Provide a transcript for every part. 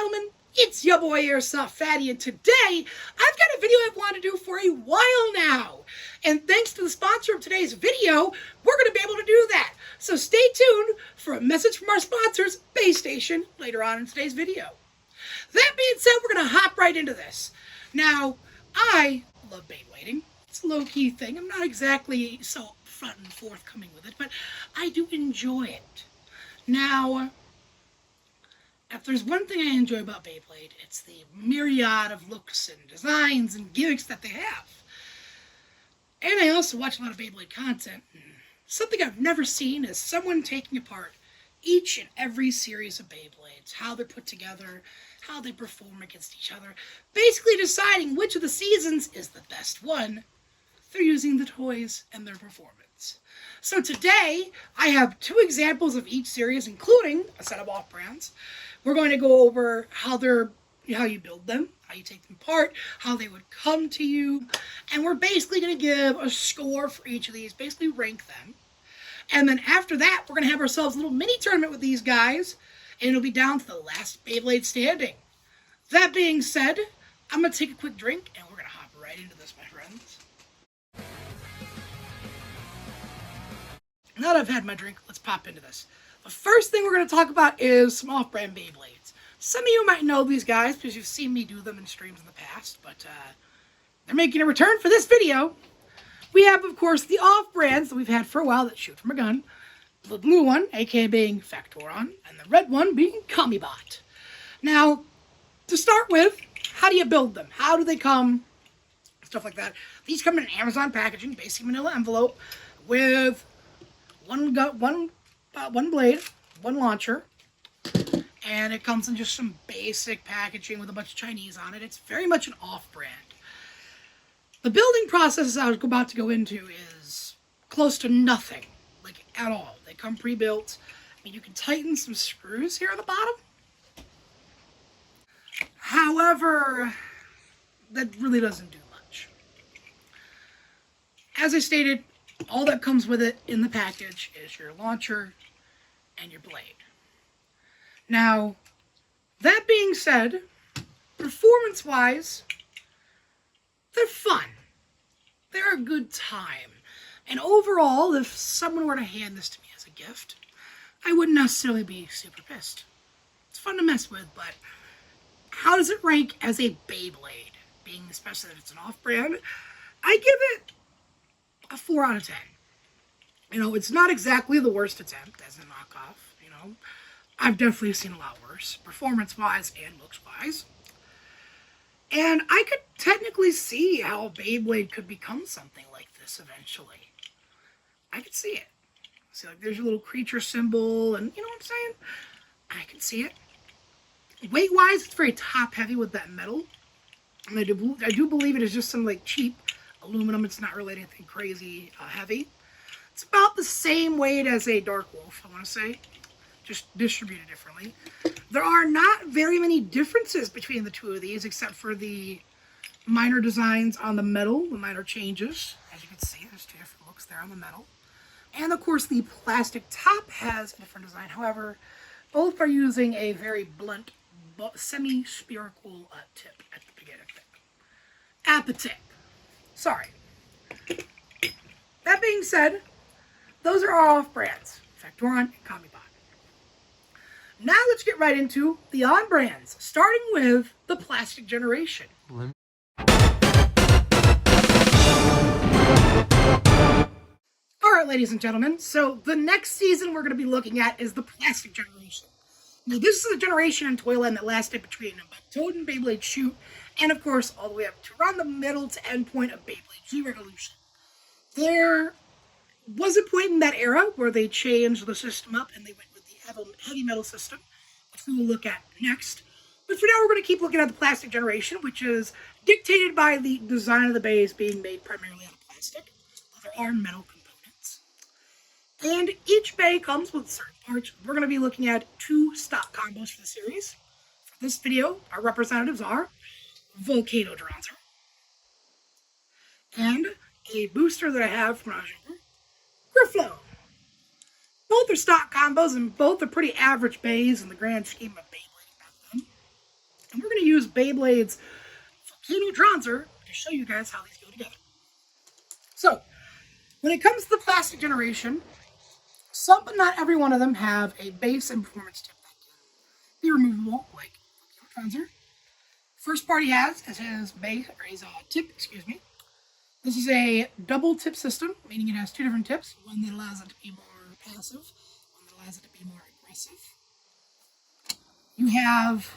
gentlemen, it's your boy Airsoft Fatty, and today I've got a video I've wanted to do for a while now. And thanks to the sponsor of today's video, we're going to be able to do that. So stay tuned for a message from our sponsors, Base Station, later on in today's video. That being said, we're going to hop right into this. Now, I love Beyblading. It's a low-key thing. I'm not exactly so front and forthcoming with it, but I do enjoy it. Now, if there's one thing I enjoy about Beyblade, it's the myriad of looks and designs and gimmicks that they have. And I also watch a lot of Beyblade content. Something I've never seen is someone taking apart each and every series of Beyblades, how they're put together, how they perform against each other, basically deciding which of the seasons is the best one through using the toys and their performance. So today, I have 2 examples of each series, including a set of off-brands. We're going to go over how you build them, how you take them apart, how they would come to you, and we're basically going to give a score for each of these, basically rank them. And then after that, we're going to have ourselves a little mini tournament with these guys, and it'll be down to the last Beyblade standing. That being said, I'm going to take a quick drink, and we're going to hop right into this, my friends. Now that I've had my drink, let's pop into this. The first thing we're going to talk about is some off-brand Beyblades. Some of you might know these guys because you've seen me do them in streams in the past, but they're making a return for this video. We have, of course, the off-brands that we've had for a while that shoot from a gun. The blue one, aka being Factoron, and the red one being CAMEO. Now, to start with, how do you build them? How do they come? Stuff like that. These come in Amazon packaging, basic manila envelope, with one blade, one launcher, and it comes in just some basic packaging with a bunch of Chinese on it. It's very much an off-brand. The building process I was about to go into is close to nothing, like at all. They come pre-built. I mean, you can tighten some screws here on the bottom. However, that really doesn't do much. As I stated, all that comes with it in the package is your launcher and your blade. Now, that being said, performance-wise, they're fun. They're a good time. And overall, if someone were to hand this to me as a gift, I wouldn't necessarily be super pissed. It's fun to mess with, but how does it rank as a Beyblade? Being especially that it's an off-brand, I give it a 4 out of 10. You know, it's not exactly the worst attempt as a knockoff, you know. I've definitely seen a lot worse, performance-wise and looks-wise. And I could technically see how Beyblade could become something like this eventually. I could see it. See, like, there's your little creature symbol, and you know what I'm saying? I can see it. Weight-wise, it's very top-heavy with that metal. And I do believe it is just some, like, cheap aluminum. It's not really anything crazy heavy. It's about the same weight as a Dark Wolf, I want to say, just distributed differently. There are not very many differences between the two of these, except for the minor designs on the metal, the minor changes. As you can see, there's 2 different looks there on the metal. And of course, the plastic top has a different design. However, both are using a very blunt, semi-spherical tip at the beginning. At the tip. Sorry. That being said, those are our off-brands, Factoron and CAMEO. Now let's get right into the on-brands, starting with the plastic generation. Alright, ladies and gentlemen, so the next season we're going to be looking at is the plastic generation. Now this is a generation in Toyland that lasted between Toad and Beyblade Shoot, and of course all the way up to around the middle to end point of Beyblade G Revolution. There was a point in that era where they changed the system up and they went with the heavy metal system, which we will look at next. But for now, we're going to keep looking at the plastic generation, which is dictated by the design of the bays being made primarily out of plastic. There are metal components. And each bay comes with certain parts. We're going to be looking at 2 stock combos for the series. For this video, our representatives are Volcano Dronzer and a booster that I have from Grifflo. Both are stock combos, and both are pretty average bays in the grand scheme of Beyblade back then. And we're going to use Beyblade's Volcano Dronzer to show you guys how these go together. So, when it comes to the plastic generation, some but not every one of them have a base and performance tip that can be removable, like Volcano Dronzer. First part he has is his base, or his tip, excuse me. This is a double tip system, meaning it has two different tips. One that allows it to be more passive, one that allows it to be more aggressive. You have,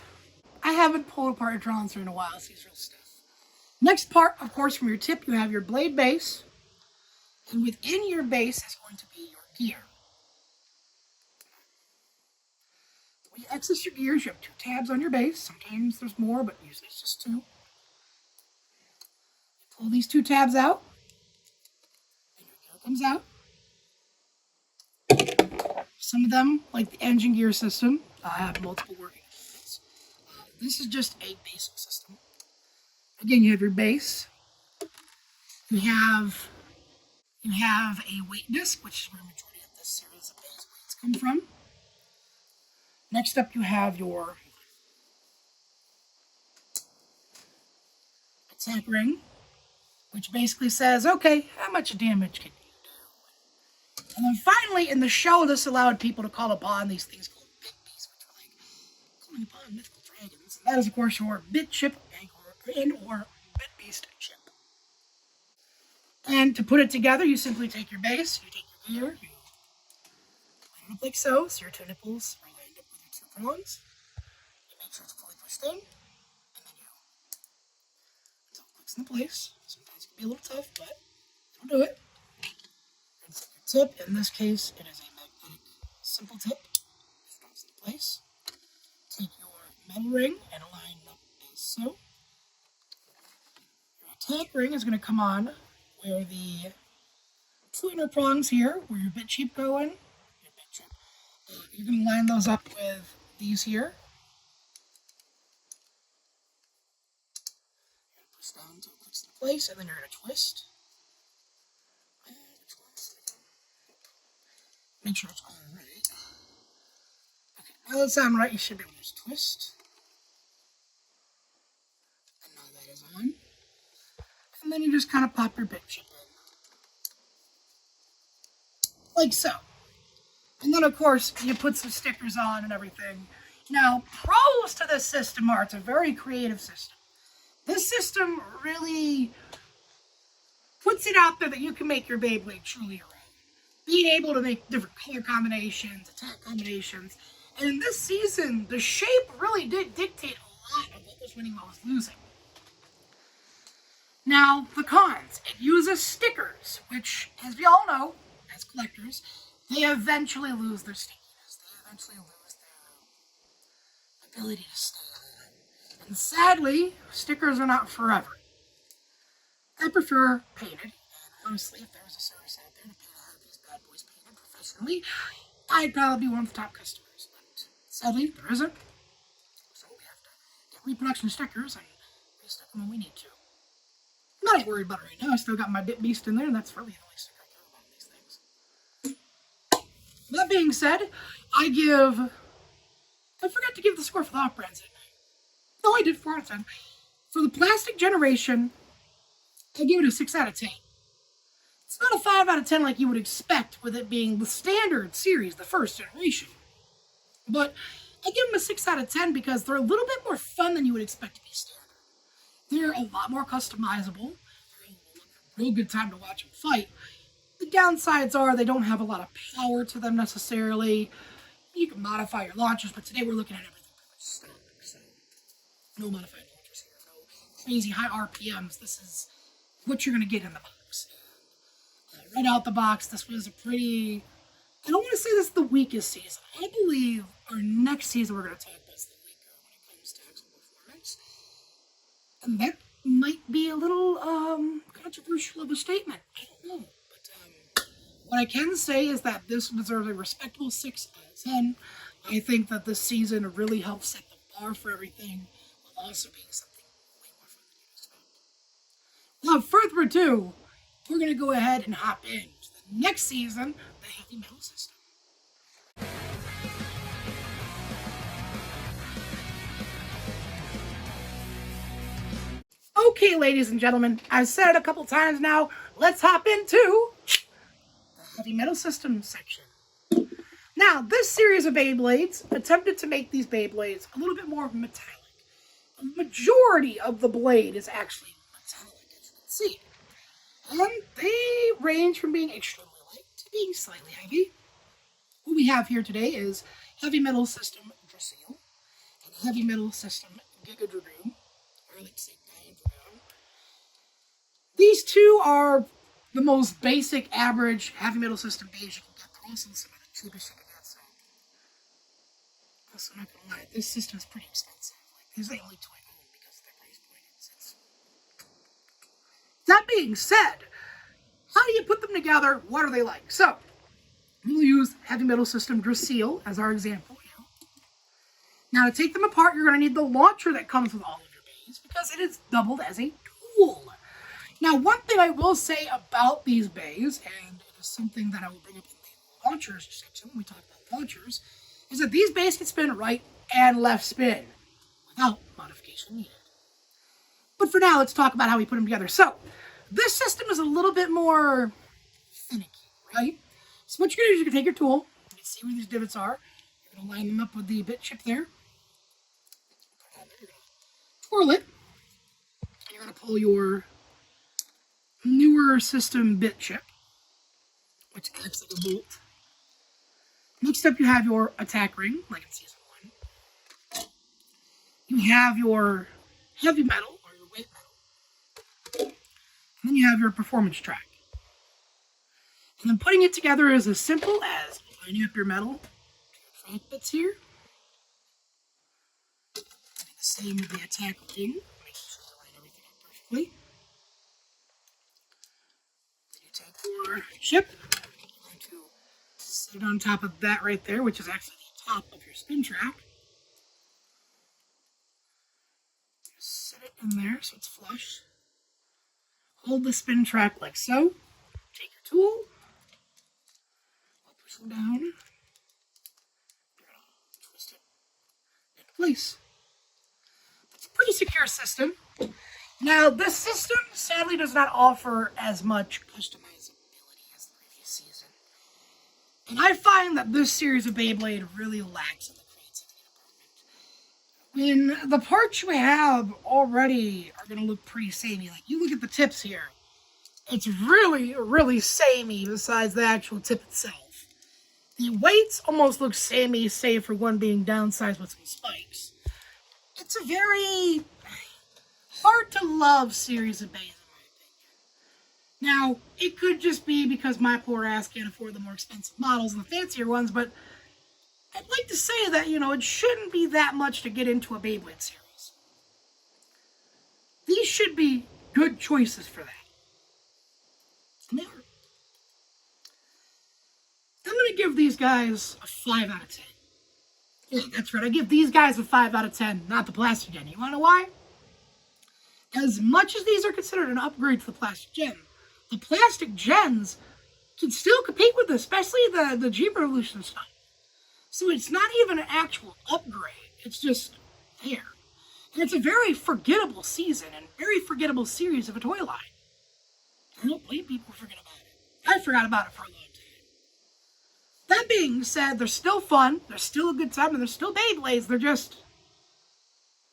I haven't pulled apart a Dronzer in a while, so he's real stiff. Next part, of course, from your tip, you have your blade base. And within your base is going to be your gear. When you access your gears, you have 2 tabs on your base. Sometimes there's more, but usually it's just 2. You pull these 2 tabs out, and your gear comes out. Some of them, like the engine gear system, have multiple working units. This is just a basic system. Again, you have your base. You have a weight disc, which is where the majority of this series of base weights come from. Next up, you have your attack ring, which basically says, okay, how much damage can you do? And then finally, in the show, this allowed people to call upon these things called bit beasts, which are like calling upon mythical dragons. And that is, of course, your bit chip and or bit beast chip. And to put it together, you simply take your base, you take your gear, you line it up like so your 2 nipples are lined up with your 2 prongs. You make sure it's fully pushed in, and then until it clicks into place. Sometimes it can be a little tough, but it'll do it. And set your tip. In this case, it is a magnetic simple tip. It drops into place. Take your metal ring and align it up as so. Your attack ring is going to come on where the 2 inner prongs here, where your bit chip go in, you're going to line those up with these here. You're going to push down until it clicks into place, and then you're going to twist. Make sure it's all right. Okay, now that's on right, you should be able to just twist. And now that is on. And then you just kind of pop your bit chip in. Like so. And then, of course, you put some stickers on and everything. Now, pros to this system are it's a very creative system. This system really puts it out there that you can make your Beyblade truly your own. Being able to make different color combinations, attack combinations. And in this season, the shape really did dictate a lot of what was winning, what was losing. Now, the cons. It uses stickers, which, as we all know, as collectors, they eventually lose their stickiness. They eventually lose their ability to stay on. And sadly, stickers are not forever. I prefer painted, and honestly, if there was a service out there to have these bad boys painted professionally, I'd probably be one of the top customers. But sadly, there isn't. So we have to get reproduction stickers and restock them when we need to. I'm not worried about it right now. I still got my Bit Beast in there, and that's really the only sticker I care about these things. That being said, I forgot to give the score for the off-brands, didn't I? No, I did 4 out of 10. For the plastic generation, I give it a 6 out of 10. It's not a 5 out of 10 like you would expect with it being the standard series, the first generation. But I give them a 6 out of 10 because they're a little bit more fun than you would expect to be standard. They're a lot more customizable. They're a real good time to watch them fight. The downsides are they don't have a lot of power to them necessarily. You can modify your launchers, but today we're looking at everything pretty much stock. So no modified launchers here, no crazy high RPMs. This is what you're going to get in the box. Right out the box, this was a pretty... I don't want to say this is the weakest season. I believe our next season we're going to talk about is the weaker when it comes to actual performance. And that might be a little controversial of a statement. I don't know. But what I can say is that this deserves a respectable 6 out of 10. I think that this season really helped set the bar for everything, while also being something way more fun than you expect. Without further ado, we're going to go ahead and hop into the next season, the Heavy Metal System. Okay, ladies and gentlemen, I've said it a couple times now. Let's hop into the heavy metal system section. Now, this series of Beyblades attempted to make these Beyblades a little bit more metallic. A majority of the blade is actually metallic, as you can see. And they range from being extremely light to being slightly heavy. What we have here today is Heavy Metal System Dracil and Heavy Metal System Giga Dragoon, or let's say Giga Dragoon. These two are the most basic, average Heavy Metal System beige you can get. They're also some of the cheapest you can get, so. Also, I'm not gonna lie, this system is pretty expensive. Like, these are only toy owned because of their price point. That being said, how do you put them together? What are they like? So, we'll use Heavy Metal System Dracil as our example here. Now, to take them apart, you're going to need the launcher that comes with all of your bays because it is doubled as a tool. Now, one thing I will say about these bays, and it is something that I will bring up in the launchers section when we talk about launchers, is that these bays can spin right and left spin without modification needed. But for now, let's talk about how we put them together. So, this system is a little bit more finicky, right? So what you're going to do is you're going to take your tool, you can see where these divots are, you're going to line them up with the bit chip there. You're going to twirl it, and you're going to pull your newer system bit chip, which acts like a bolt. Next up, you have your attack ring, like in Season 1. You have your heavy metal, or your weight metal. And then you have your performance track. And then putting it together is as simple as lining up your metal to your track bits here. Doing the same with the attack ring, making sure to line everything up perfectly. Then you take your chip, you're going to sit it on top of that right there, which is actually the top of your spin track. Just sit it in there so it's flush. Hold the spin track like so. Take your tool. Push them down. You're going to twist it into place. It's a pretty secure system. Now, this system sadly does not offer as much customizability as the previous season. And I find that this series of Beyblade really lacks in the creativity department. When the parts you have already are going to look pretty samey, like you look at the tips here, it's really, really samey besides the actual tip itself. The weights almost look samey, save for one being downsized with some spikes. It's a very hard-to-love series of bays, in my opinion. Now, it could just be because my poor ass can't afford the more expensive models and the fancier ones, but I'd like to say that, it shouldn't be that much to get into a Beyblade series. These should be good choices for that. And they are. I'm going to give these guys a 5 out of 10. Yeah, that's right. I give these guys a 5 out of 10, not the plastic gen. You want to know why? As much as these are considered an upgrade to the plastic gen, the plastic gens can still compete with this, especially the Jeep Revolution stuff. So it's not even an actual upgrade. It's just there. And it's a very forgettable season and very forgettable series of a toy line. I don't blame people for forgetting about it. I forgot about it for a long time. That being said, they're still fun, they're still a good time, and they're still Beyblades. They're just...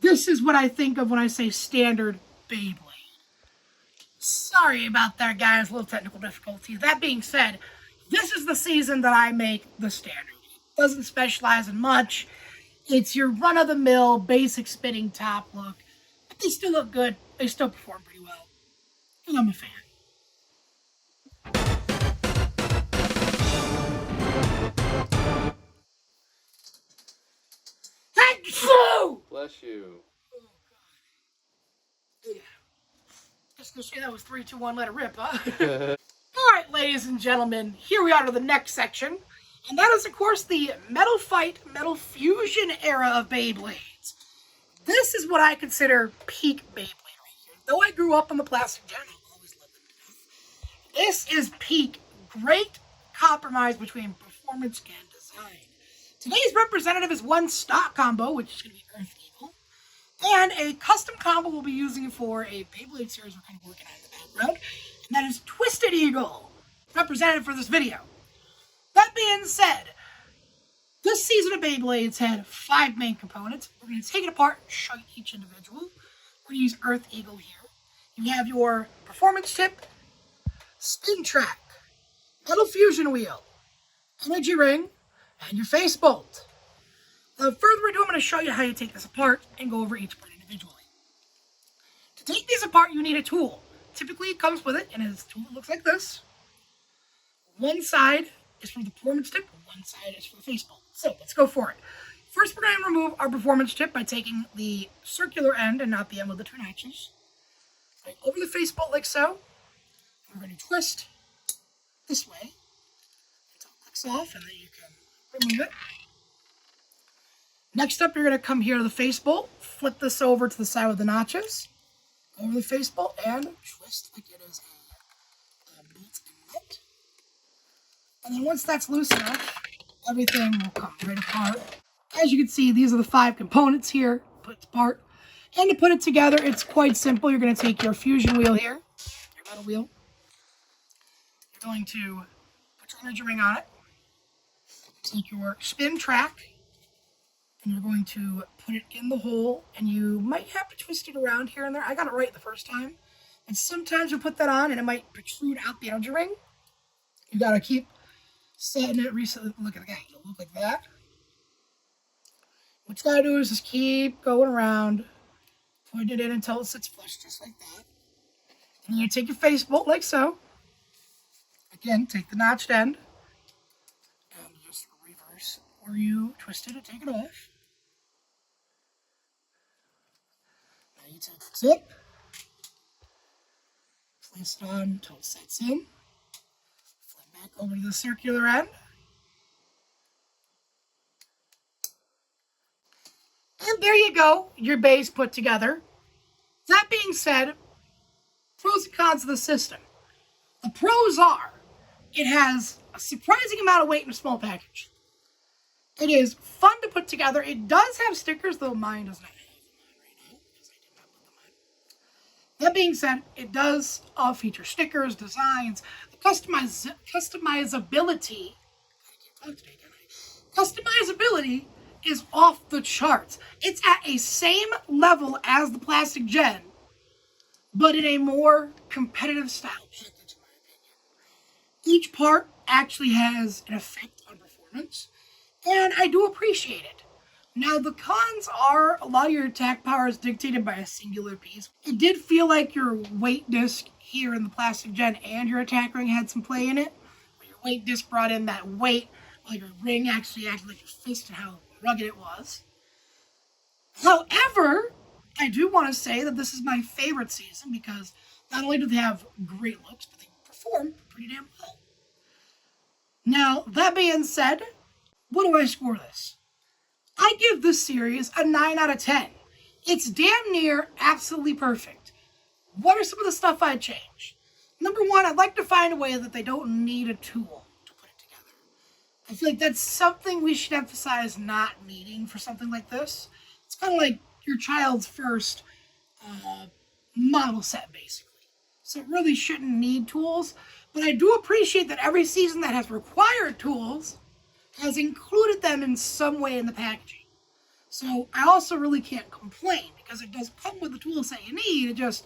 This is what I think of when I say standard Beyblade. Sorry about that, guys. A little technical difficulties. That being said, this is the season that I make the standard. It doesn't specialize in much. It's your run-of-the-mill, basic spinning top look. But they still look good. They still perform pretty well. And I'm a fan. Bless you. Oh, God. Yeah. Just gonna say that was 3, 2, 1, let it rip, huh? Alright, ladies and gentlemen, here we are to the next section. And that is, of course, the Metal Fight, Metal Fusion era of Beyblades. This is what I consider peak Beyblade right here. Though I grew up on the plastic gen, I've always loved them to death. This is peak, great compromise between performance and design. Today's representative is one stock combo, which is going to be Earth Eagle. And a custom combo we'll be using for a Beyblade series we're kind of working on in the background. And that is Twisted Eagle, represented for this video. That being said, this season of Beyblades had 5 main components. We're going to take it apart and show you each individual. We're going to use Earth Eagle here. You have your performance chip, spin track, metal fusion wheel, energy ring, and your face bolt. Without further ado, I'm going to show you how you take this apart and go over each part individually. To take these apart, you need a tool. Typically, it comes with it, and it's a tool that looks like this. One side is for the performance chip, and one side is for the face bolt. So, let's go for it. First, we're going to remove our performance chip by taking the circular end and not the end with the 2 notches. Right over the face bolt like so. We're going to twist this way until it clicks off, and then you can remove it. Next up, you're going to come here to the face bolt, flip this over to the side with the notches, over the face bolt, and twist like it is a bolt and nut. And then once that's loose enough, everything will come right apart. As you can see, these are the 5 components here, put it apart. And to put it together, it's quite simple. You're going to take your fusion wheel here, your metal wheel. You're going to put your energy ring on it, take your spin track, and you're going to put it in the hole, and you might have to twist it around here and there. I got it right the first time. And sometimes you put that on, and it might protrude out the energy ring. You got to keep setting it, reset. Look at that. It'll look like that. What you got to do is just keep going around, putting it in until it sits flush, just like that. And you take your face bolt like so. Again, take the notched end, and just reverse where you twist it and take it off. Now you take the tip, place it on until it sets in, flip back over to the circular end, and there you go, your base put together. That being said, pros and cons of the system. The pros are, it has a surprising amount of weight in a small package. It is fun to put together. It does have stickers, though mine does not have them on right now, because I did not put them on. That being said, it does feature stickers, designs, the customizability. I can't talk today, can I? Customizability is off the charts. It's at a same level as the Plastic Gen, but in a more competitive style package, in my opinion. Each part actually has an effect on performance, and I do appreciate it. Now, the cons are a lot of your attack power is dictated by a singular piece. It did feel like your weight disc here in the Plastic Gen and your attack ring had some play in it. Where your weight disc brought in that weight, while your ring actually acted like your fist and how rugged it was. However, I do want to say that this is my favorite season because not only do they have great looks, but they perform pretty damn well. Now, that being said, what do I score this? I give this series a 9 out of 10. It's damn near absolutely perfect. What are some of the stuff I'd change? Number 1, I'd like to find a way that they don't need a tool to put it together. I feel like that's something we should emphasize not needing for something like this. It's kind of like your child's first model set, basically. So it really shouldn't need tools. But I do appreciate that every season that has required tools has included them in some way in the packaging. So I also really can't complain because it does come with the tools that you need. It's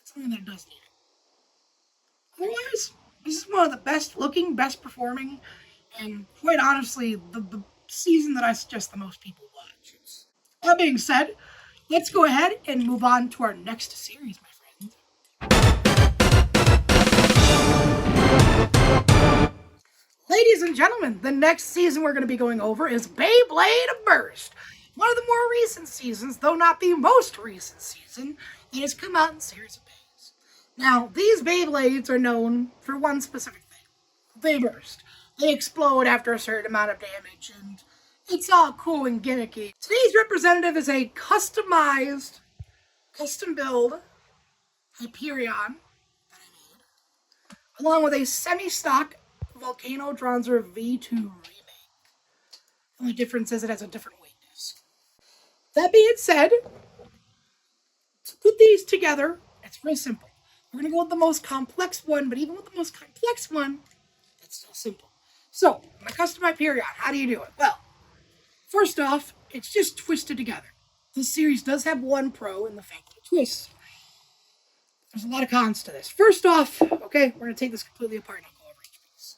something that does need it. Otherwise, this is one of the best looking, best performing, and quite honestly, the season that I suggest the most people watch. That being said, let's go ahead and move on to our next series, my friends. Ladies and gentlemen, the next season we're going to be going over is Beyblade Burst. One of the more recent seasons, though not the most recent season, that has come out in Series of Bays. Now, these Beyblades are known for one specific thing. They burst. They explode after a certain amount of damage, and it's all cool and gimmicky. Today's representative is a custom build Hyperion that I made, along with a semi-stock Volcano Dronzer V2 remake. The only difference is it has a different weight disc. That being said, to put these together, it's real simple. We're going to go with the most complex one, but even with the most complex one, it's still simple. So, my custom Hyperion, how do you do it? Well, first off, it's just twisted together. This series does have one pro in the fact that it twists. There's a lot of cons to this. First off, okay, we're going to take this completely apart and I'll go over each piece.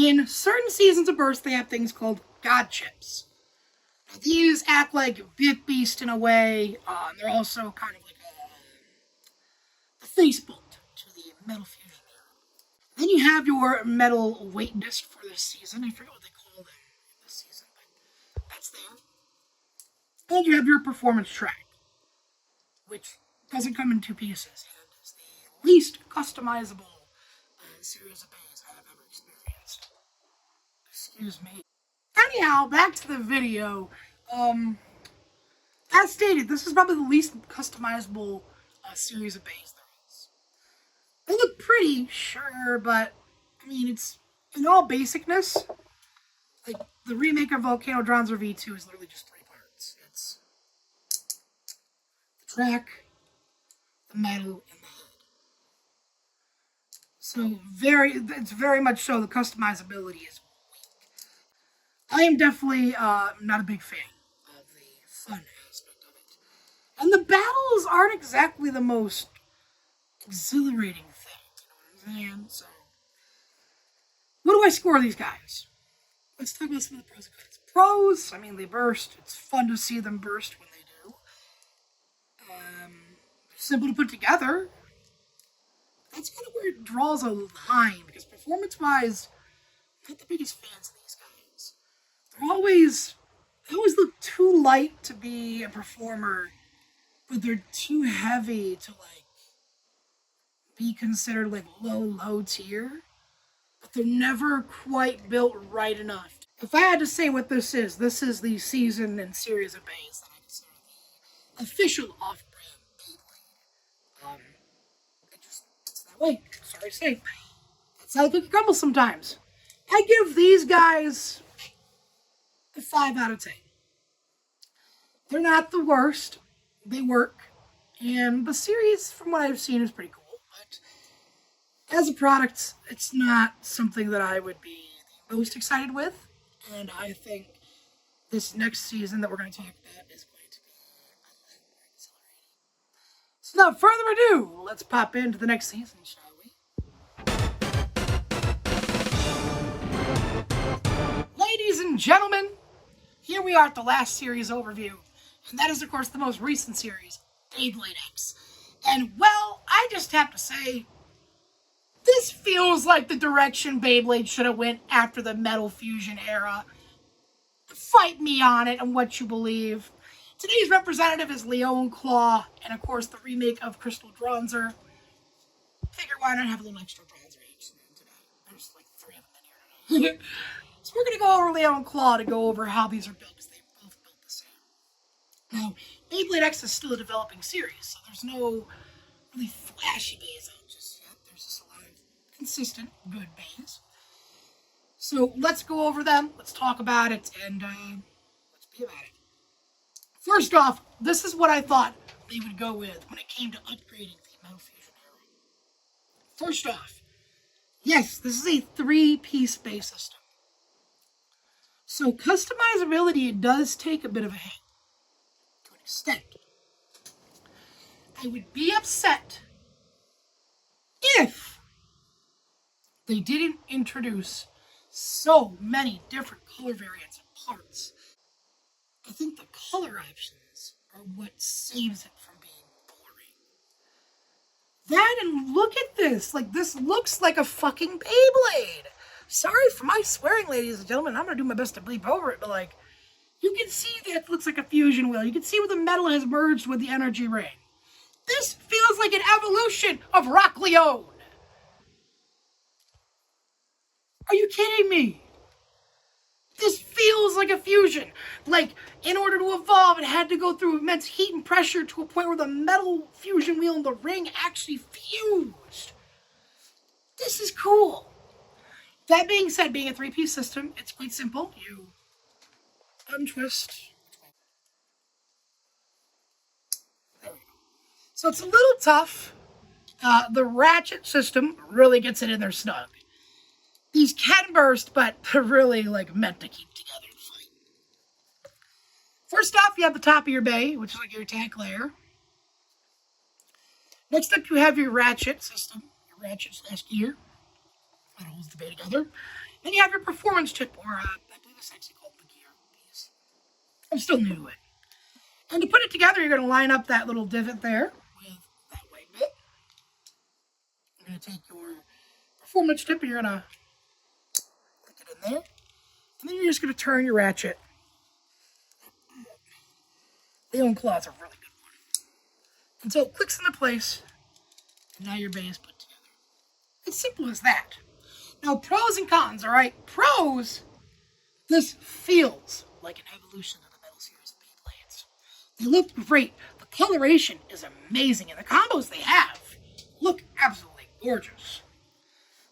In certain seasons of Burst, they have things called God Chips. Now, these act like Bit Beast in a way. They're also kind of like a face bolt to the Metal Fusion era. Then you have your Metal Weight Disc for this season. I forget what they call them in this season, but that's there. And you have your Performance Track, which doesn't come in two pieces and is the least customizable series of bays I have ever experienced. Excuse me. Anyhow, back to the video. As stated, this is probably the least customizable series of bays there is. They look pretty, sure, but I mean, it's in all basicness. Like the remake of Volcano Dronzer V2 is literally just 3 parts. It's the track, the metal, and the head. So it's very much so the customizability is weak. I am definitely not a big fan of the fun aspect of it. And the battles aren't exactly the most exhilarating thing, you know what I'm saying? So, what do I score these guys? Let's talk about some of the pros and cons. Pros, I mean, they burst. It's fun to see them burst when they do. Simple to put together. That's kind of where it draws a line, because performance-wise, I'm not the biggest fans of these guys. They always look too light to be a performer, but they're too heavy to, like, be considered, like, low tier. But they're never quite built right enough. If I had to say what this is the season and series of bays that I consider the official off-brand Beyblade. It's that way. Sorry to say. That's how the cookie crumbles sometimes. I give these guys a 5 out of 10. They're not the worst. They work. And the series, from what I've seen, is pretty cool. But as a product, it's not something that I would be the most excited with. And I think this next season that we're going to talk about is going to be a lot more exhilarating. So without further ado, let's pop into the next season, shall we? Ladies and gentlemen, here we are at the last series overview. And that is, of course, the most recent series, Beyblade X. And, well, I just have to say, this feels like the direction Beyblade should have went after the Metal Fusion era. Fight me on it and what you believe. Today's representative is Leon Claw, and of course the remake of Crystal Dronzer. Figure why not have a little extra Dronzer each today. There's like 3 of them in here today. So we're going to go over Leon Claw to go over how these are built, because they're both built the same. Now, Beyblade X is still a developing series, so there's no really flashy bays out just yet. There's just a lot of consistent, good bays. So let's go over them, let's talk about it, and let's be about it. First off, this is what I thought they would go with when it came to upgrading the Metal Fusion era. First off, yes, this is a 3-piece base system. So customizability does take a bit of a hit, to an extent. I would be upset if they didn't introduce so many different color variants and parts. I think the color options are what saves it from being boring. That, and look at this. Like, this looks like a fucking Beyblade. Sorry for my swearing, ladies and gentlemen. I'm going to do my best to bleep over it, but, like, you can see that it looks like a fusion wheel. You can see where the metal has merged with the energy ring. This feels like an evolution of Rock Leone. Are you kidding me? This feels like a fusion. Like, in order to evolve, it had to go through immense heat and pressure to a point where the metal fusion wheel and the ring actually fused. This is cool. That being said, being a 3-piece system, it's quite simple. You untwist So it's a little tough. The ratchet system really gets it in there snug. These can burst, but they're really like meant to keep together the fight. First off, you have the top of your bay, which is like your attack layer. Next up, you have your ratchet system, your ratchet slash gear. That holds the bay together. Then you have your performance chip, or I believe it's actually called the gear piece. I'm still new to it. And to put it together, you're going to line up that little divot there with that white bit. You're going to take your performance chip and you're going to click it in there. And then you're just going to turn your ratchet. The own claw's a really good one. And so it clicks into place, and now your bay is put together. It's simple as that. Now, pros and cons, all right? Pros, this feels like an evolution of the Metal Series Beyblades. They look great. The coloration is amazing, and the combos they have look absolutely gorgeous.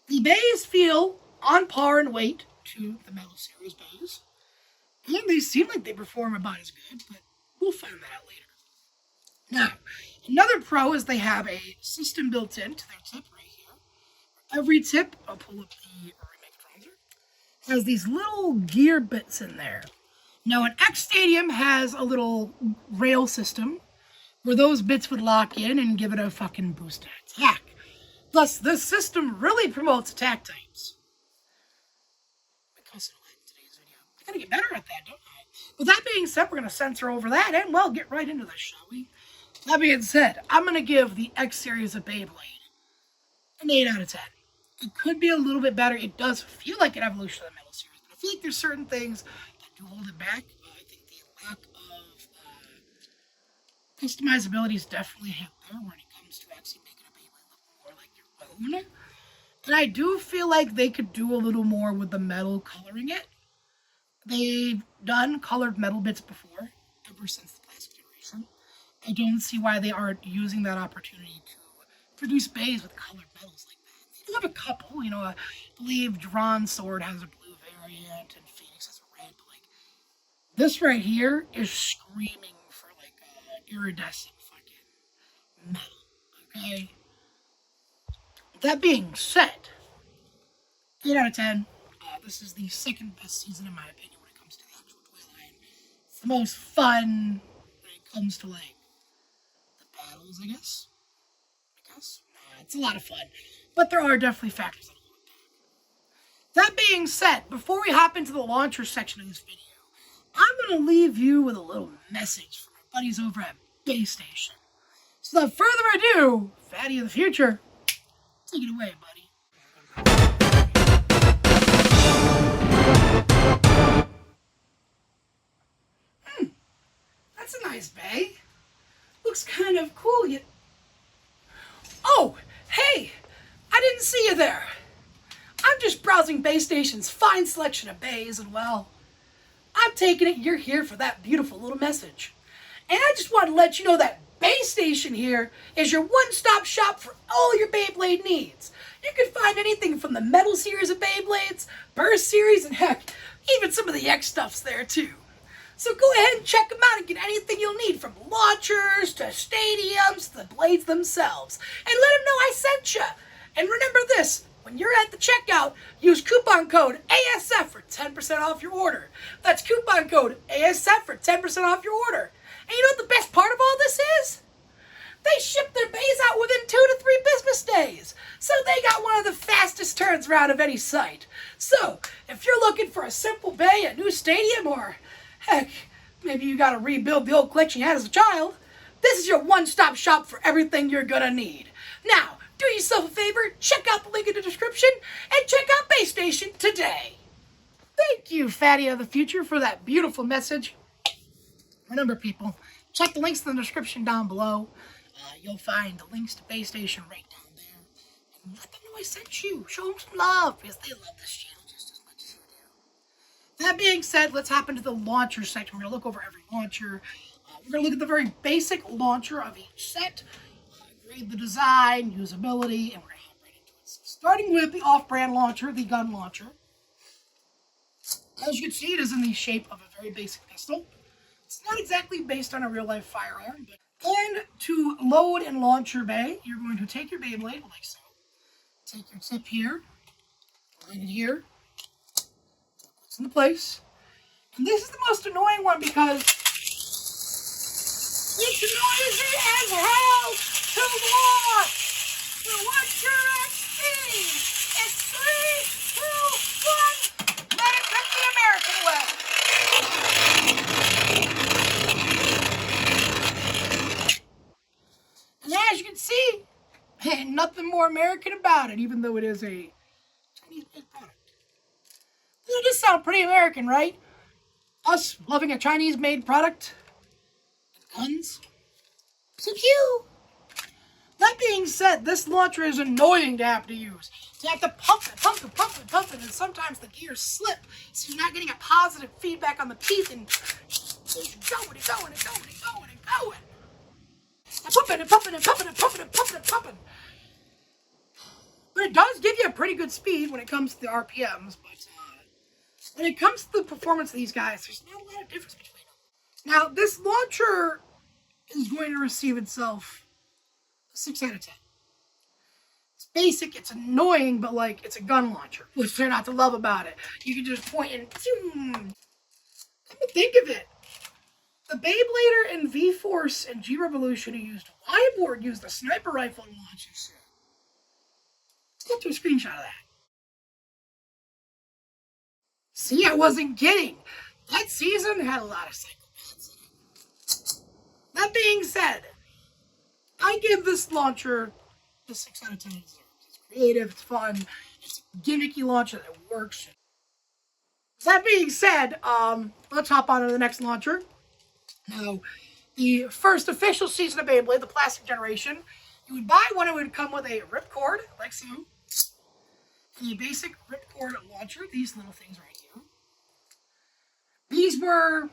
The bays feel on par in weight to the Metal Series bays, and they seem like they perform about as good, but we'll find that out later. Now, another pro is they have a system built into their tip right here. Every tip, I'll pull up the remake browser, has these little gear bits in there. Now, an X Stadium has a little rail system where those bits would lock in and give it a fucking boost to attack. Thus, this system really promotes attack types. I gotta get better at that, don't I? With that being said, we're gonna censor over that and, well, get right into this, shall we? That being said, I'm gonna give the X series of Beyblade an 8 out of 10. It could be a little bit better. It does feel like an evolution of the Metal Series, but I feel like there's certain things that do hold it back. I think the lack of customizability is definitely a hit there when it comes to actually making a Beyblade look more like your own. And I do feel like they could do a little more with the metal coloring it. They've done colored metal bits before, ever since the plastic generation. I don't see why they aren't using that opportunity to produce bays with colored metals like that. They do have a couple, you know, I believe Drawn Sword has a blue variant and Phoenix has a red, but like, this right here is screaming for like iridescent fucking metal, okay? That being said, 8 out of 10. This is the second best season in my opinion when it comes to the actual toy line. It's the most fun when it comes to like the battles, I guess. It's a lot of fun, but there are definitely factors that hold it back. That being said, before we hop into the launcher section of this video, I'm going to leave you with a little message from our buddies over at Bay Station. So without further ado, Fatty of the Future, take it away, buddy. That's a nice bay. Looks kind of cool, yet... Oh, hey! I didn't see you there. I'm just browsing Bay Station's fine selection of bays, and well, I'm taking it you're here for that beautiful little message. And I just want to let you know that Bay Station here is your one-stop shop for all your Beyblade needs. You can find anything from the Metal series of Beyblades, Burst series, and heck, even some of the X stuff's there too. So go ahead and check them out and get anything you'll need, from launchers to stadiums to the blades themselves. And let them know I sent you. And remember this, when you're at the checkout, use coupon code ASF for 10% off your order. That's coupon code ASF for 10% off your order. And you know what the best part of all this is? They ship their bays out within 2 to 3 business days. So they got one of the fastest turns around of any site. So if you're looking for a simple bay, a new stadium, or heck, maybe you got to rebuild the old collection you had as a child, this is your one-stop shop for everything you're going to need. Now, do yourself a favor, check out the link in the description, and check out Bay Station today. Thank you, Fatty of the Future, for that beautiful message. Remember, people, check the links in the description down below. You'll find the links to Bay Station right down there. And let them know I sent you. Show them some love, because they love this channel just as much as you do. That being said, let's hop into the launcher section. We're going to look over every launcher. We're going to look at the very basic launcher of each set, grade the design, usability, and we're going to hop right into it. So starting with the off-brand launcher, the gun launcher. As you can see, it is in the shape of a very basic pistol. It's not exactly based on a real-life firearm, but And to load and launch your bay, you're going to take your Beyblade, like so. Take your tip here, line it here, it's into place. And this is the most annoying one because it's noisy as hell to watch. So what's your XP? It's 3, 2, 1. Let it come the American way. And as you can see, ain't nothing more American about it, even though it is a Chinese-made product. Doesn't this sound pretty American, right? Us loving a Chinese-made product. Guns. So cute. That being said, this launcher is annoying to have to use. You have to pump it, and sometimes the gears slip, so you're not getting a positive feedback on the teeth, and it's going. And pumping. But it does give you a pretty good speed when it comes to the RPMs, but when it comes to the performance of these guys, there's not a lot of difference between them. Now, this launcher is going to receive itself a 6 out of 10. It's basic, it's annoying, but like, it's a gun launcher, which they're not to love about it. You can just point and come to think of it. The Beyblader and V-Force and G-Revolution who used Y-Board used a sniper rifle and launch this. Let's get to a screenshot of that. See, I wasn't kidding. That season had a lot of psychopaths in it. That being said, I give this launcher a 6 out of 10. It's creative, it's fun, it's a gimmicky launcher that works. That being said, let's hop on to the next launcher. Now, the first official season of Beyblade, the plastic generation, you would buy one, it would come with a ripcord, like so, and a basic ripcord launcher, these little things right here. These were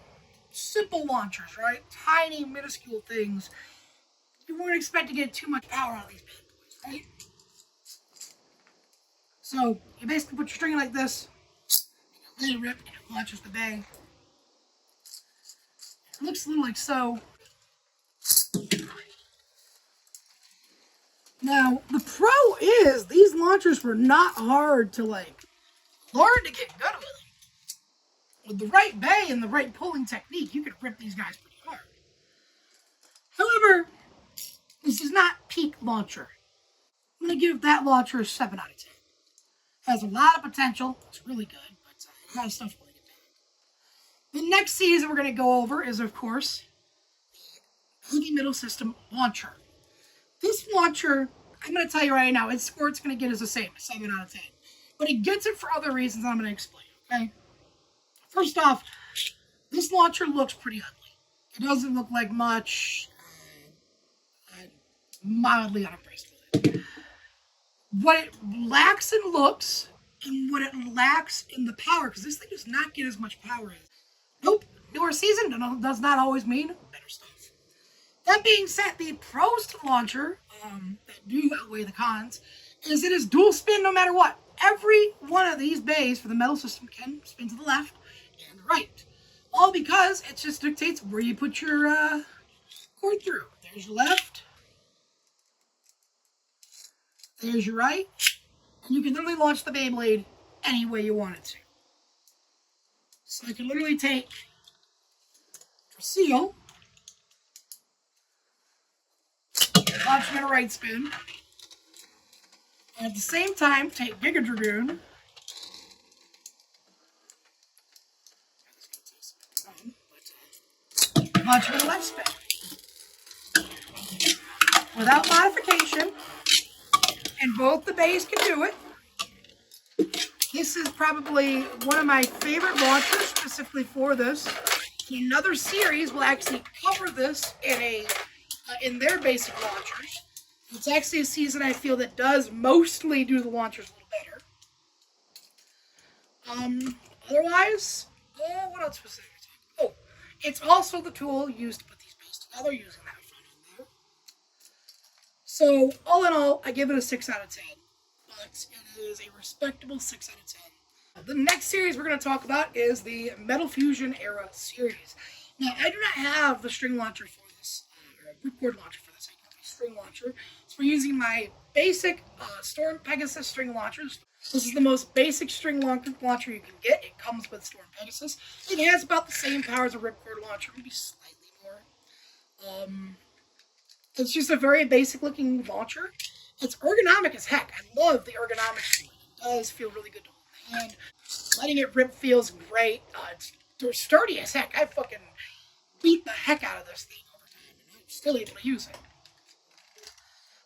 simple launchers, right? Tiny, minuscule things. You wouldn't expect to get too much power out of these bad boys, right? So, you basically put your string like this, let it rip, and it launches the bay. It looks a little like so. Now, the pro is, these launchers were not hard to, like, learn to get good with. With the right bay and the right pulling technique, you could rip these guys pretty hard. However, this is not peak launcher. I'm going to give that launcher a 7 out of 10. It has a lot of potential. It's really good, but it has stuff really bad. The next season we're going to go over is, of course, the Heavy Middle System launcher. This launcher, I'm going to tell you right now, its score it's going to get is the same, a 7 out of 10. But it gets it for other reasons I'm going to explain, okay? First off, this launcher looks pretty ugly. It doesn't look like much. I'm mildly unimpressed with it. What it lacks in looks and what it lacks in the power, because this thing does not get as much power as. Nope, newer season does not always mean better stuff. That being said, the pros to the launcher that do outweigh the cons is it is dual spin no matter what. Every one of these bays for the metal system can spin to the left and the right. All because it just dictates where you put your cord through. There's your left. There's your right. And you can literally launch the Beyblade any way you want it to. So I can literally take Drasil, launch it in a right spin, and at the same time take Giga Dragoon, launch it in a left spin. Without modification, and both the bays can do it. This is probably one of my favorite launchers specifically for this. Another series will actually cover this in their basic launchers. It's actually a season I feel that does mostly do the launchers a little better. Otherwise, what else was there? Oh, it's also the tool used to put these bays together using that front end there. So, all in all, I give it a 6 out of 10. But it is a respectable 6 out of 10. The next series we're going to talk about is the Metal Fusion Era series. Now, I do not have the string launcher for this era ripcord launcher for this. I use a string launcher. So we're using my basic Storm Pegasus string launchers. This is the most basic string launcher you can get. It comes with Storm Pegasus. It has about the same power as a ripcord launcher, maybe slightly more. It's just a very basic looking launcher. It's ergonomic as heck. I love the ergonomics. It does feel really good to hold in my hand. Letting it rip feels great. It's sturdy as heck. I fucking beat the heck out of this thing over time, and I'm still able to use it.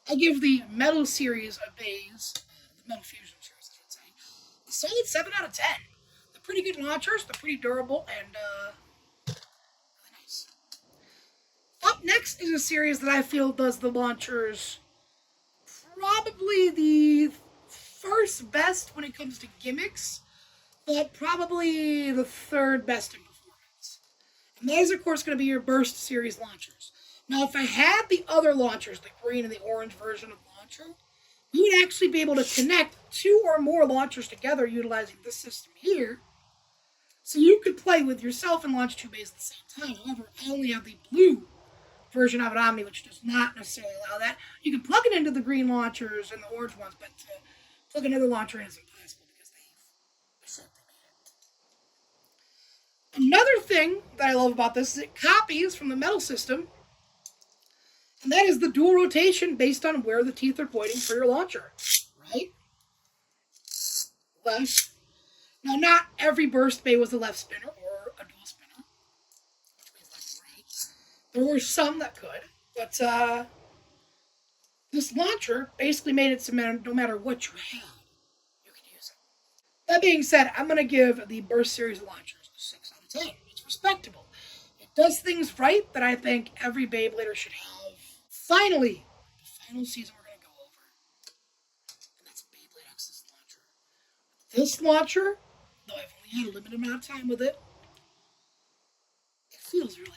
I give the Metal series of bays, the Metal Fusion series, I should say, a solid 7 out of 10. They're pretty good launchers. They're pretty durable and really nice. Up next is a series that I feel does the launchers probably the first best when it comes to gimmicks, but probably the third best in performance. And that is, of course, going to be your Burst series launchers. Now, if I had the other launchers, the green and the orange version of the launcher, we would actually be able to connect 2 or more launchers together utilizing this system here. So you could play with yourself and launch 2 bays at the same time. However, I only have the blue version of it on me, which does not necessarily allow that. You can plug it into the green launchers and the orange ones, but to plug another launcher in is impossible because they've said they made it. Another thing that I love about this is it copies from the Metal system, and that is the dual rotation based on where the teeth are pointing for your launcher, right? Left. Now, not every Burst bay was a left spinner or a dual spinner, which means left and right. There were some that could, but this launcher basically made it so no matter what you had, you could use it. That being said, I'm going to give the Burst series launchers a 6 out of 10. It's respectable. It does things right that I think every Beyblader should have. Finally, the final season we're going to go over, and that's Beyblade X's launcher. This launcher, though I've only had a limited amount of time with it, it feels really good.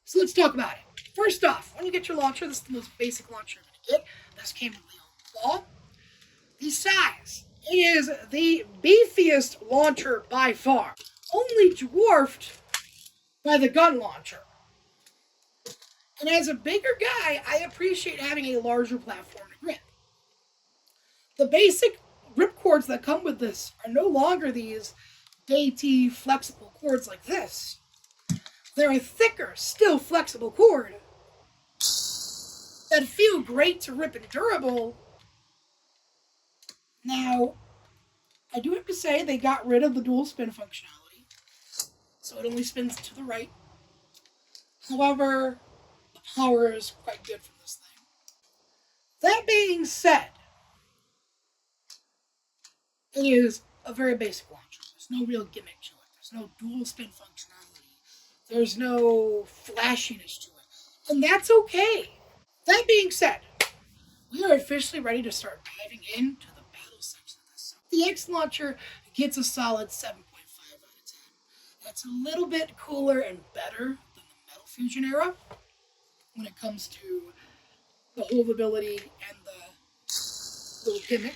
So let's talk about it. First off, when you get your launcher, this is the most basic launcher you're going to get. This came with the claw. The size. It is the beefiest launcher by far, only dwarfed by the gun launcher. And as a bigger guy, I appreciate having a larger platform to grip. The basic ripcords that come with this are no longer these dainty, flexible cords like this. They're a thicker, still flexible cord that feel great to rip and durable. Now, I do have to say they got rid of the dual spin functionality, so it only spins to the right. However, power is quite good from this thing. That being said, it is a very basic launcher. There's no real gimmick to it. There's no dual spin functionality. There's no flashiness to it. And that's okay. That being said, we are officially ready to start diving into the battle section of this. The X launcher gets a solid 7.5 out of 10. That's a little bit cooler and better than the Metal Fusion era when it comes to the holdability and the little gimmick.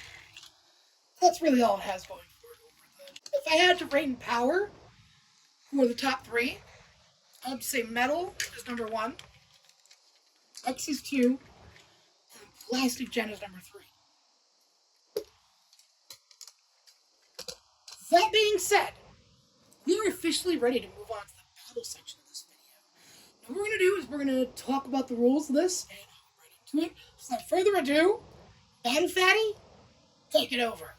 That's really all it has going for it. If I had to rate in power for the top 3, I would say Metal is number 1, X is 2, and Plastic Gen is number 3. That being said, we are officially ready to move on to the battle section of this video. What we're going to do is we're going to talk about the rules of this and hop right into it. So without further ado, Battle Fatty, take it over.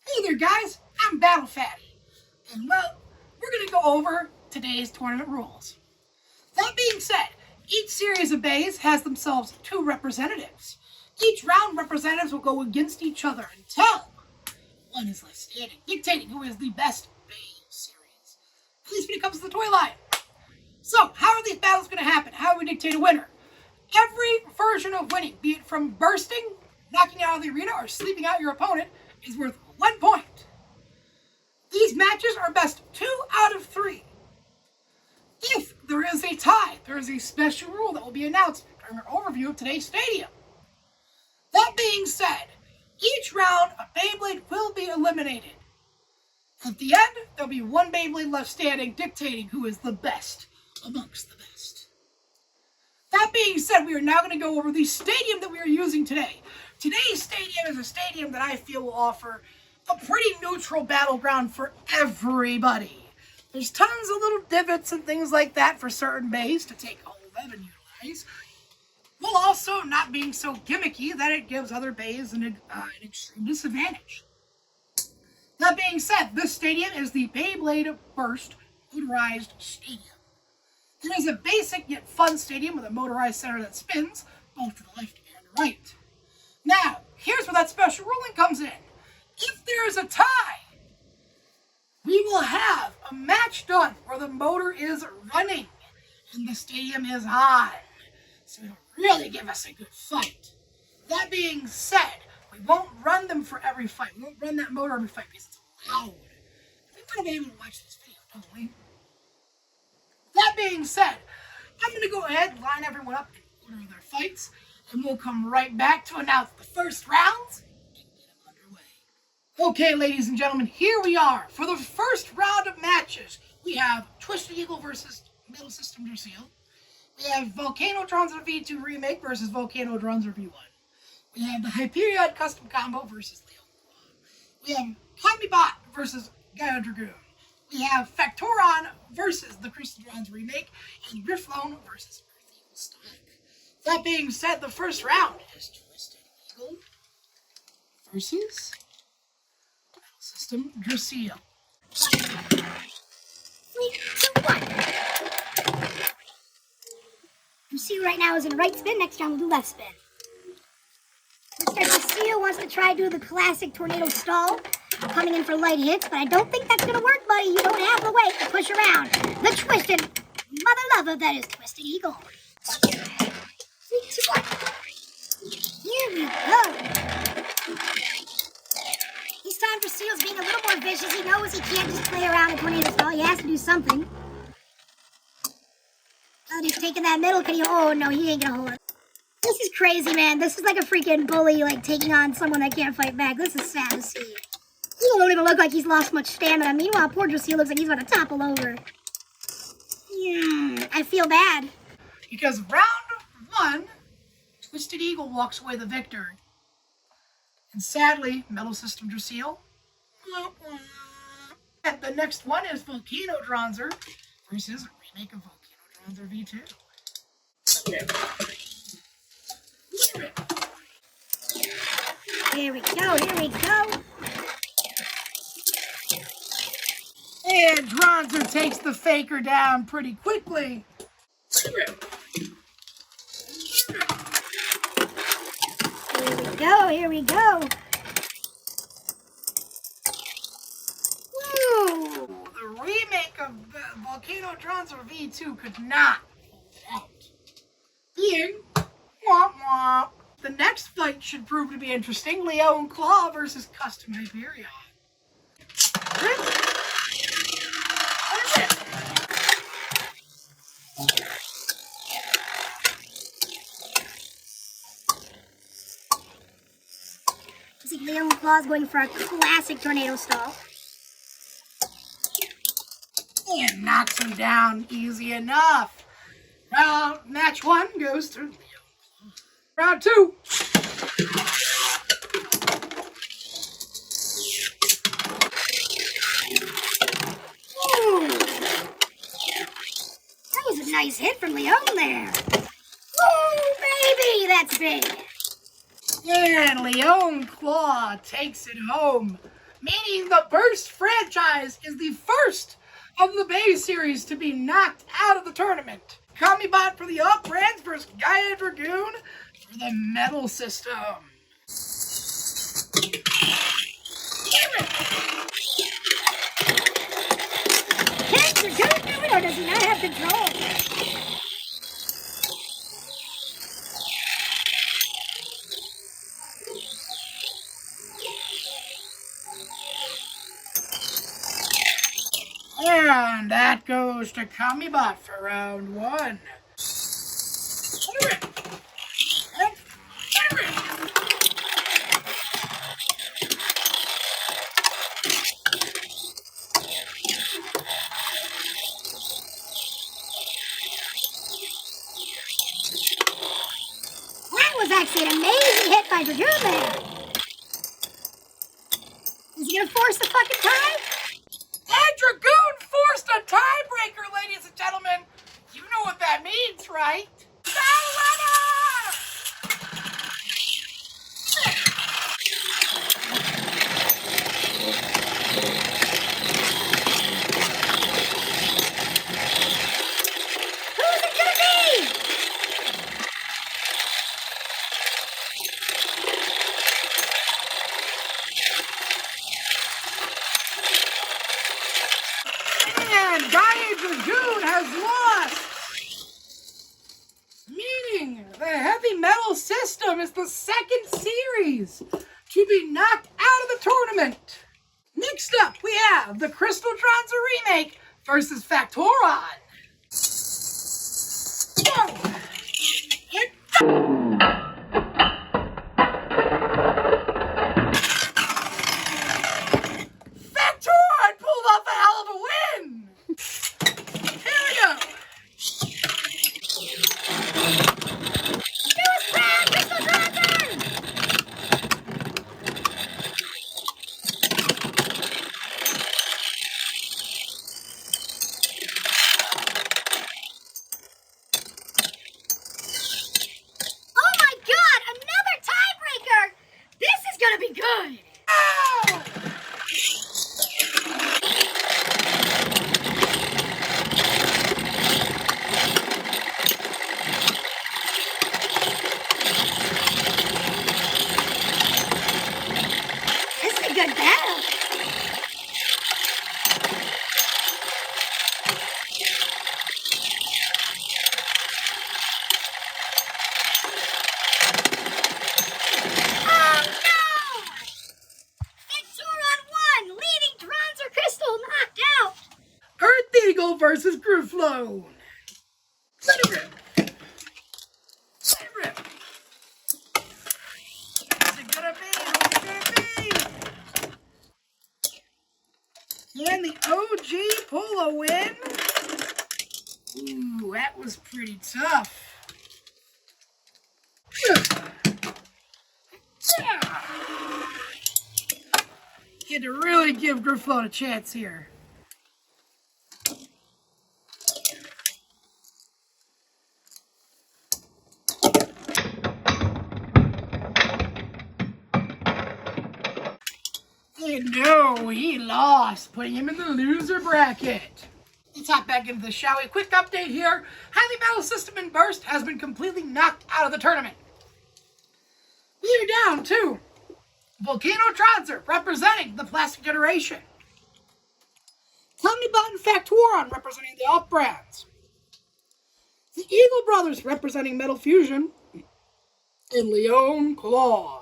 Hey there guys, I'm Battle Fatty. And well, we're going to go over today's tournament rules. That being said, each series of bays has themselves 2 representatives. Each round, representatives will go against each other until one is left standing, dictating who is the best bay series. At least when it comes to the toy line. So, how are these battles going to happen? How do we dictate a winner? Every version of winning, be it from bursting, knocking out of the arena, or sleeping out your opponent, is worth 1 point. These matches are best 2 out of 3. If there is a tie, there is a special rule that will be announced during our overview of today's stadium. That being said, each round a Beyblade will be eliminated. At the end, there'll be 1 Beyblade left standing, dictating who is the best amongst the best. That being said, we are now going to go over the stadium that we are using today. Today's stadium is a stadium that I feel will offer a pretty neutral battleground for everybody. There's tons of little divots and things like that for certain bays to take hold of and utilize, while also not being so gimmicky that it gives other bays an extreme disadvantage. That being said, this stadium is the Beyblade Burst motorized stadium. It is a basic yet fun stadium with a motorized center that spins, both to the left and the right. Now, here's where that special ruling comes in. If there is a tie, we will have a match done where the motor is running and the stadium is on. So it'll really give us a good fight. That being said, we won't run them for every fight. We won't run that motor every fight because it's loud. We want to be able to watch this video, don't we? That being said, I'm going to go ahead and line everyone up in order of their fights, and we'll come right back to announce the first rounds and get them underway. Okay, ladies and gentlemen, here we are. For the first round of matches, we have Twisted Eagle versus Metal System Dracil. We have Volcano Dronzer V2 Remake versus Volcano Dronzer V1. We have the Hyperion Custom Combo versus Leon. We have Kamibot versus Gaia Dragoon. We have Factoron versus the Crystaldrons Remake, and Grifflone versus Earth Eagle Stock. That being said, the first round is Twisted Eagle versus Metal System Dracil. 3, 2, 1. Dracil right now is in right spin. Next round we'll do left spin. Mr. Dracil wants to try to do the classic tornado stall, coming in for light hits, but I don't think that's going to work, buddy. You don't have the weight to push around the twisted mother lover that is Twisted Eagle. 3, 2, 1. Here we go. This time Dracil's being a little more vicious. He knows he can't just play around a tornado stall. He has to do something. Oh, he's taking that middle. Can he? Oh, no, he ain't going to hold it. This is crazy, man. This is like a freaking bully, like, taking on someone that can't fight back. This is sad to see. He don't even look like he's lost much stamina. Meanwhile, poor Dracil looks like he's about to topple over. I feel bad. Because round 1, Twisted Eagle walks away the victor. And sadly, Metal System Dracil. And the next one is Volcano Dronzer versus a remake of Volcano Dronzer V2. Here we go, here we go. And Dronzer takes the faker down pretty quickly. Here we go. Woo! The remake of Volcano Dronzer V2 could not hold it out. Being womp womp. The next fight should prove to be interesting. Leon Claw versus Custom Hyperion. I see Leon Claw's going for a classic tornado stall. And knocks him down easy enough. Match 1 goes to Leon Claw. Round 2. Ooh. That was a nice hit from Leon there. Woo, baby, that's big. And Leon Claw takes it home, meaning the Burst franchise is the first of the Bay series to be knocked out of the tournament. Kamibot for the Up Brands versus Gaia Dragoon for the Metal System. Can Dragoon do it, or does he not have control? And that goes to Kamibot for round 1. actually an amazing hit by Dragoon there. Is he gonna force the fucking tie? And Dragoon forced a tiebreaker, ladies and gentlemen. You know what that means, right? Battle Who's it gonna be? And Gaia Dragoon has lost. Meaning the heavy metal system is the second series to be knocked out of the tournament. Next up, we have the Crystal Tronza remake versus Factoron. Whoa. Factoron pulled off a hell of a win. Here we go. Newest brand, Crystal Tronza! Oh my god, another tiebreaker! This is gonna be good! Ow! This is a good battle. Oh no! Factoron won, leading Tronza Crystal knocked out. Earth Eagle versus Grooflone. Let it rip. Let it rip. What's it gonna be? What's it gonna be? Can the OG pull a win? Ooh, that was pretty tough. Had to really give Grooflone a chance here. And no, he lost, putting him in the loser bracket. Let's hop back into this, shall we? Quick update here. Highly Battle System in Burst has been completely knocked out of the tournament. We are down to Volcano Tronza representing the Plastic Generation. Omnibot and Factoron representing the Alt Brands. The Eagle Brothers representing Metal Fusion. And Leon Claw.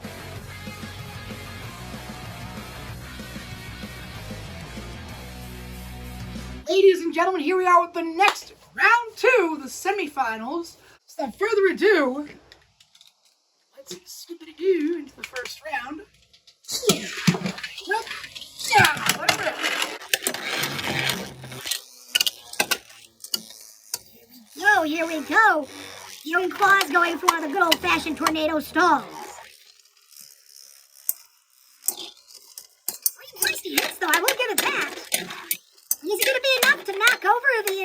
Ladies and gentlemen, here we are with the next round two, the semifinals. Without further ado, let's skip-a-doo into the first round. Yep. Yeah, let it rip. Here we go. Young Claw's going for one of the good old-fashioned tornado stalls. Pretty nasty hits, though, I will give it that. Is it going to be enough to knock over the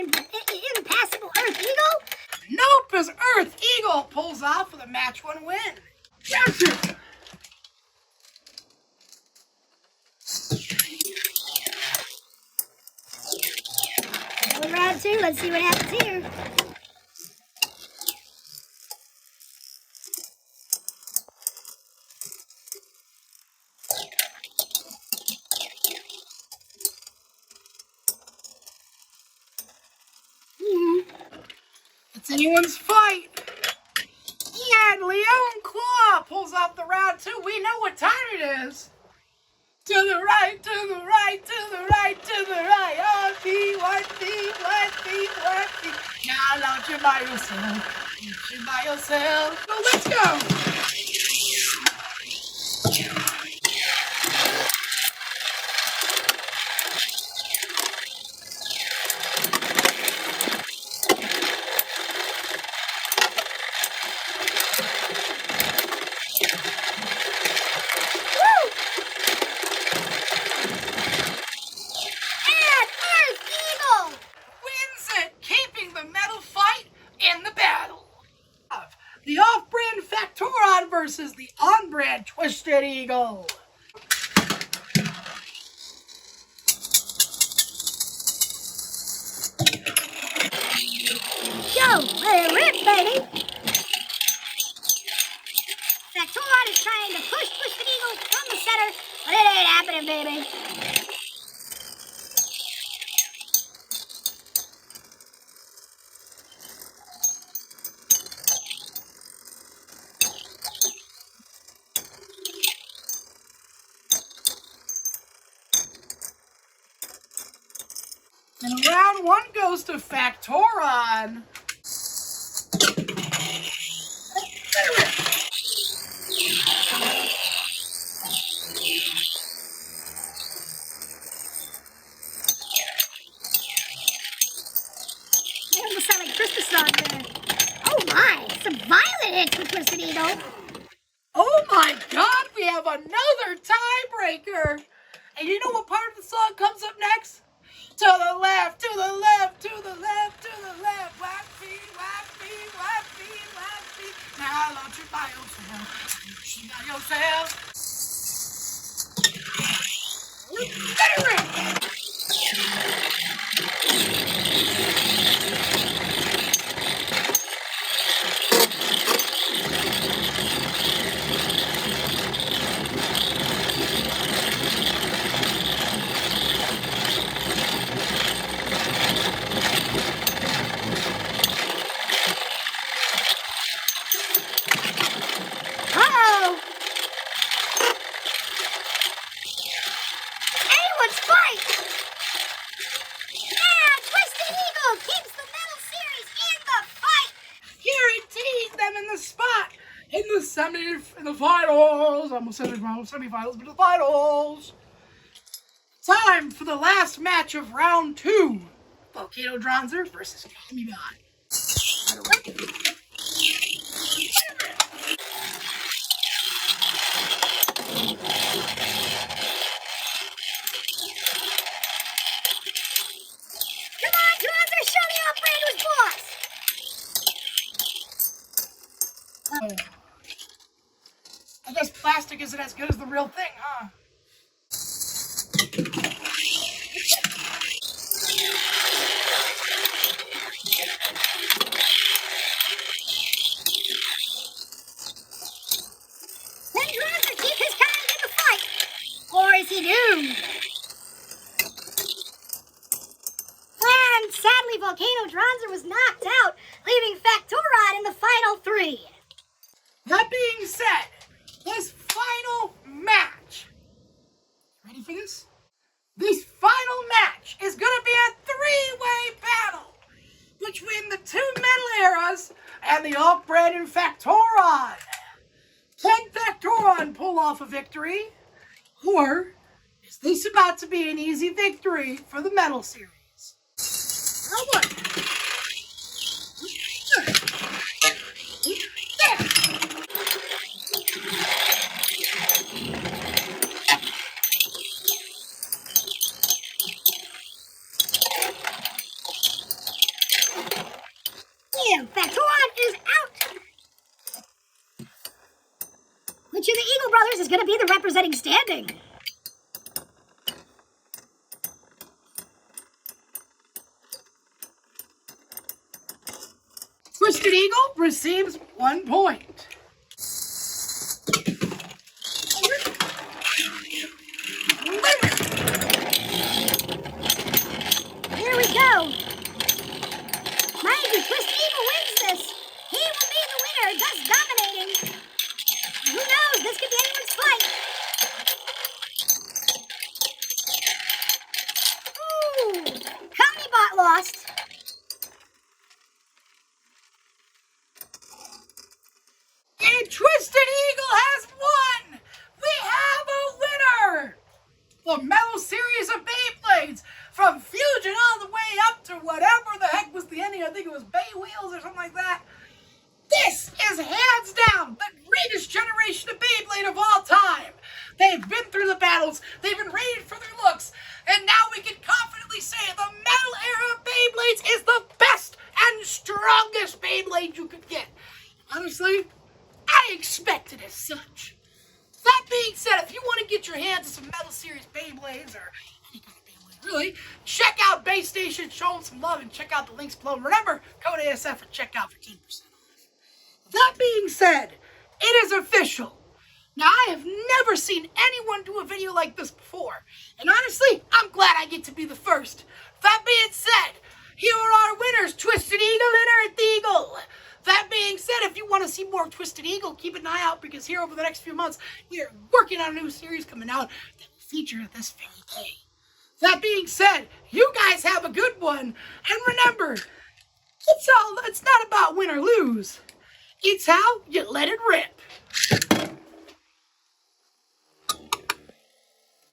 impassable Earth Eagle? Nope, as Earth Eagle pulls off with a match one win. Round two. Round two, let's see what happens here. It's anyone's fight. And Leon Claw pulls off the round two. We know what time it is. To the right, to the right, to the right, to the right. Oh, feet, one feet, one feet, one feet. Now launch it by yourself. Launch it by yourself. So let's go. versus the on-brand Twisted Eagle. Yo, let it rip, baby! Factoron is trying to push Twisted Eagle from the center, but it ain't happening, baby. And round one goes to Factoron. That almost sound like Christmas song there. Oh my, some violent hits with Twisted Eagle. Oh my God, we have another tiebreaker. And you know what part of the song comes up next? To the left, to the left, to the left, to the left. Left feet, left feet, left feet, left feet. Now launch it by yourself. You got yourself. Let it rip. Uh-oh! Anyone's fight! Yeah, Twisted Eagle keeps the medal series in the fight! Guarantees them in the spot in the finals. Almost said semifinals, but the finals. Time for the last match of round 2. Volcano Dronzer versus CAMEO. Come on, Dronzer, show me how brand was boss! I guess plastic isn't as good as the real thing, huh? Can Dronzer keep his kind in the fight? Or is he doomed? And sadly, Volcano Dronzer was knocked out, leaving Factoron in the final 3. That being said, this final match. Ready for this? This final match is going to be a 3-way battle between the two metal eras and the off-brand and Factoron. Can Factoron pull off a victory? Or is this about to be an easy victory for the metal series? Now what? Yeah, Factoron is out! Which of the Eagle brothers is going to be the representing standing? Twisted Eagle receives 1 point. Here we go! Mind you, Twisted Eagle wins this! He will be the winner, thus dominating! Who knows, this could be anyone's fight! Ooh! County lost! And Twisted Eagle has won! We have a winner! The Metal Series of Beyblades, from Fusion all the way up to whatever the heck was the ending. I think it was Bay Wheels or something like that. This is hands down the greatest generation of Beyblade of all time. They've been through the battles, they've been rated for their looks, and now we can confidently say the Metal Era of Beyblades is the best and strongest Beyblade you could get. Honestly, I I expected as such. That being said, if you want to get your hands on some Metal Series Beyblades, or any kind of Beyblade really, check out Base Station, show them some love, and check out the links below. Remember, code ASF at checkout for 10% off. That being said, it is official. Now, I have never seen anyone do a video like this before, and honestly, I'm glad I get to be the first. That being said, here are our winners, Twisted Eagle and Earth Eagle. That being said, if you want to see more Twisted Eagle, keep an eye out, because here over the next few months, we are working on a new series coming out that will feature this very day. That being said, you guys have a good one, and remember, it's not about win or lose. It's how you let it rip.